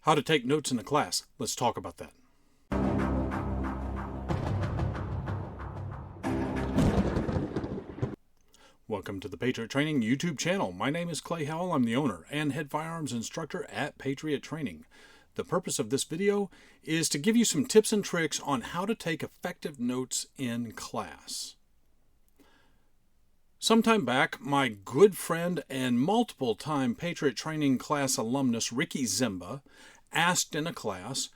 How to take notes in a class. Let's talk about that. Welcome to the Patriot Training YouTube channel. My name is Clay Howell. I'm the owner and head firearms instructor at Patriot Training. The purpose of this video is to give you some tips and tricks on how to take effective notes in class. Sometime back, my good friend and multiple-time Patriot Training class alumnus Ricky Zimba asked in a class,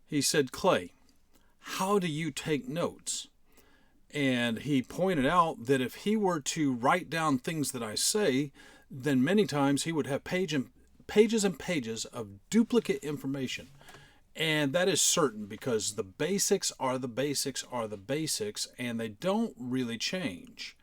he said, "Clay, how do you take notes?" And he pointed out that if he were to write down things that I say, then many times he would have pages and pages of duplicate information. And that is certain because the basics are the basics are the basics, and they don't really change.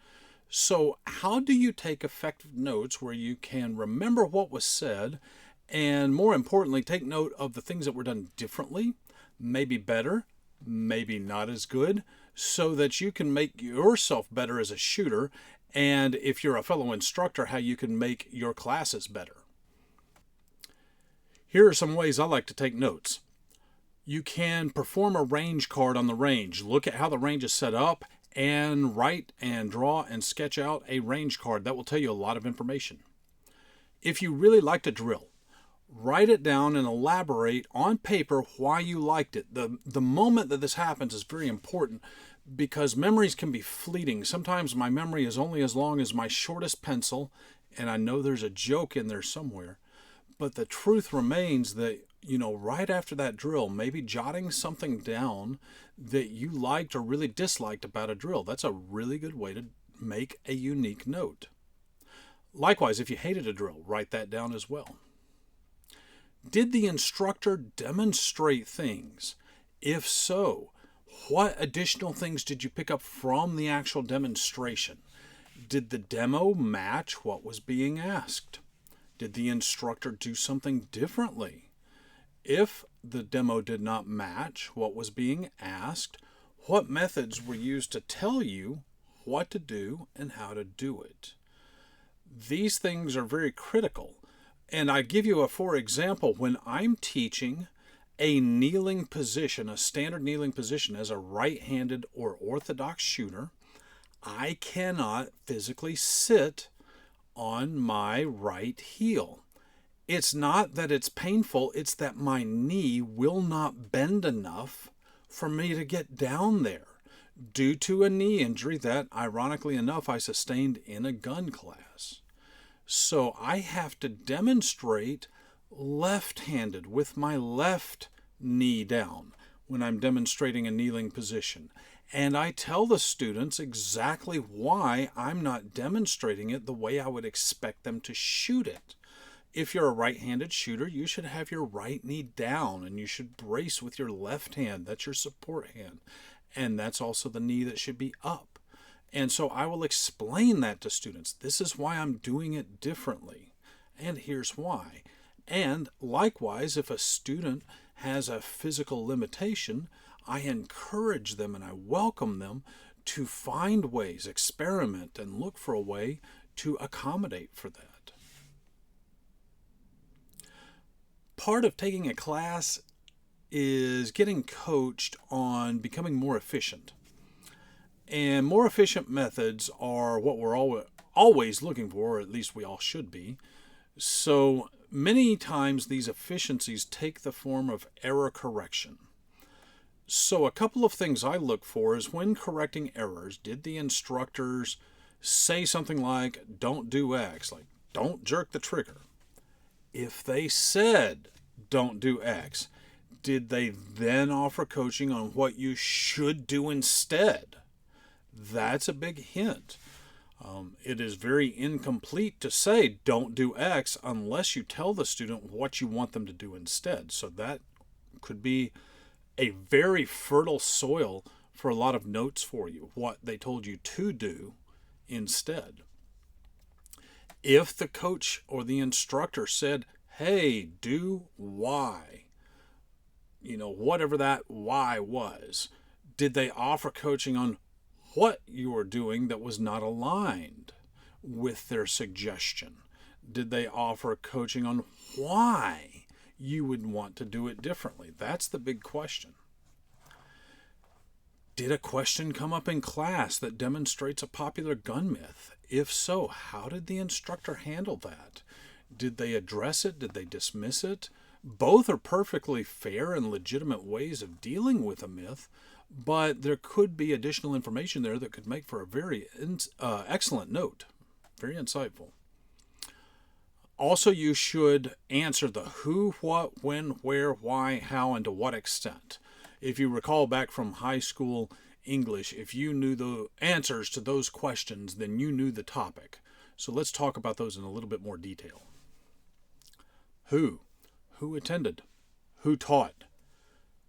So how do you take effective notes where you can remember what was said and, more importantly, take note of the things that were done differently, maybe better, maybe not as good, so that you can make yourself better as a shooter, and if you're a fellow instructor, how you can make your classes better? Here are some ways I like to take notes. You can perform a range card on the range. Look at how the range is set up and write and draw and sketch out a range card. That will tell you a lot of information. If you really like to drill, write it down and elaborate on paper why you liked it. The moment that this happens is very important because memories can be fleeting. Sometimes my memory is only as long as my shortest pencil, and I know there's a joke in there somewhere. But the truth remains that, right after that drill, maybe jotting something down that you liked or really disliked about a drill, that's a really good way to make a unique note. Likewise, if you hated a drill, write that down as well. Did the instructor demonstrate things? If so, what additional things did you pick up from the actual demonstration? Did the demo match what was being asked? Did the instructor do something differently? If the demo did not match what was being asked, what methods were used to tell you what to do and how to do it? These things are very critical. And I give you for example, when I'm teaching a kneeling position, a standard kneeling position as a right-handed or orthodox shooter, I cannot physically sit on my right heel. It's not that it's painful, it's that my knee will not bend enough for me to get down there due to a knee injury that, ironically enough, I sustained in a gun class. So I have to demonstrate left-handed with my left knee down when I'm demonstrating a kneeling position. And I tell the students exactly why I'm not demonstrating it the way I would expect them to shoot it. If you're a right-handed shooter, you should have your right knee down and you should brace with your left hand. That's your support hand. And that's also the knee that should be up. And so I will explain that to students. This is why I'm doing it differently. And here's why. And likewise, if a student has a physical limitation, I encourage them and I welcome them to find ways, experiment, and look for a way to accommodate for that. Part of taking a class is getting coached on becoming more efficient. And more efficient methods are what we're always looking for, or at least we all should be. So many times these efficiencies take the form of error correction. So a couple of things I look for is when correcting errors, did the instructors say something like, don't do X, like don't jerk the trigger? If they said don't do X, did they then offer coaching on what you should do instead? That's a big hint. It is very incomplete to say don't do X unless you tell the student what you want them to do instead. So that could be a very fertile soil for a lot of notes for you, what they told you to do instead. If the coach or the instructor said, hey, do Y, whatever that Y was, did they offer coaching on what you were doing that was not aligned with their suggestion? Did they offer coaching on why you would want to do it differently? That's the big question. Did a question come up in class that demonstrates a popular gun myth? If so, how did the instructor handle that? Did they address it? Did they dismiss it? Both are perfectly fair and legitimate ways of dealing with a myth, but there could be additional information there that could make for a very excellent note. Very insightful. Also, you should answer the who, what, when, where, why, how, and to what extent. If you recall back from high school English, if you knew the answers to those questions, then you knew the topic. So let's talk about those in a little bit more detail. Who? Who attended? Who taught?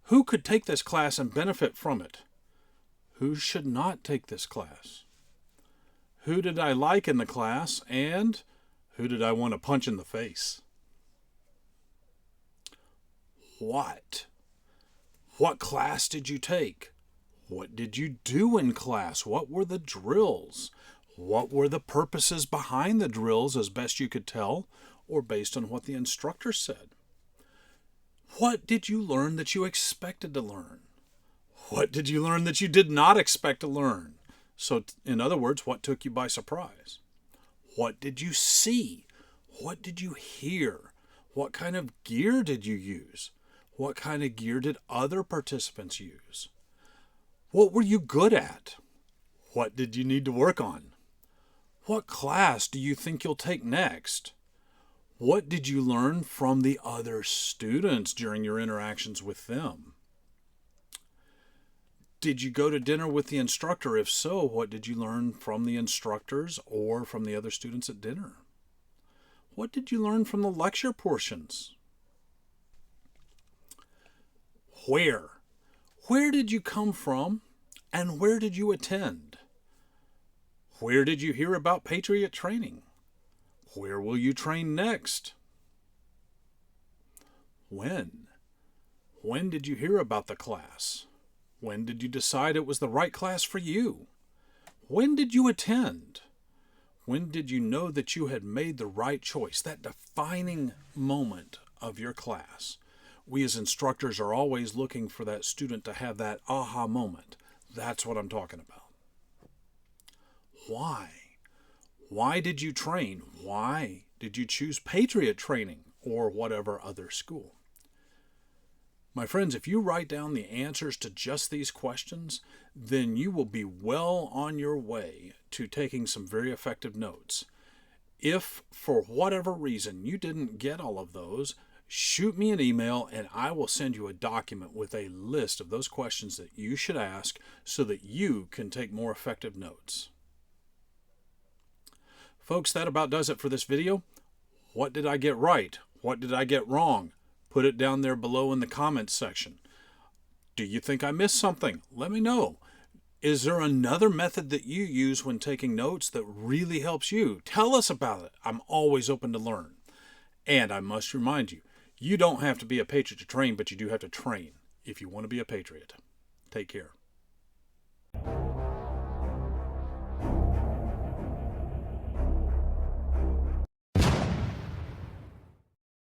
Who could take this class and benefit from it? Who should not take this class? Who did I like in the class, and who did I want to punch in the face? What? What class did you take? What did you do in class? What were the drills? What were the purposes behind the drills as best you could tell, or based on what the instructor said? What did you learn that you expected to learn? What did you learn that you did not expect to learn? So, in other words, what took you by surprise? What did you see? What did you hear? What kind of gear did you use? What kind of gear did other participants use? What were you good at? What did you need to work on? What class do you think you'll take next? What did you learn from the other students during your interactions with them? Did you go to dinner with the instructor? If so, what did you learn from the instructors or from the other students at dinner? What did you learn from the lecture portions? Where? Where did you come from, and where did you attend? Where did you hear about Patriot Training? Where will you train next? When? When did you hear about the class? When did you decide it was the right class for you? When did you attend? When did you know that you had made the right choice, that defining moment of your class? We as instructors are always looking for that student to have that aha moment. That's what I'm talking about. Why? Why did you train? Why did you choose Patriot Training or whatever other school? My friends, if you write down the answers to just these questions, then you will be well on your way to taking some very effective notes. If, for whatever reason, you didn't get all of those, shoot me an email and I will send you a document with a list of those questions that you should ask so that you can take more effective notes. Folks, that about does it for this video. What did I get right? What did I get wrong? Put it down there below in the comments section. Do you think I missed something? Let me know. Is there another method that you use when taking notes that really helps you? Tell us about it. I'm always open to learn. And I must remind you, you don't have to be a patriot to train, but you do have to train if you want to be a patriot. Take care.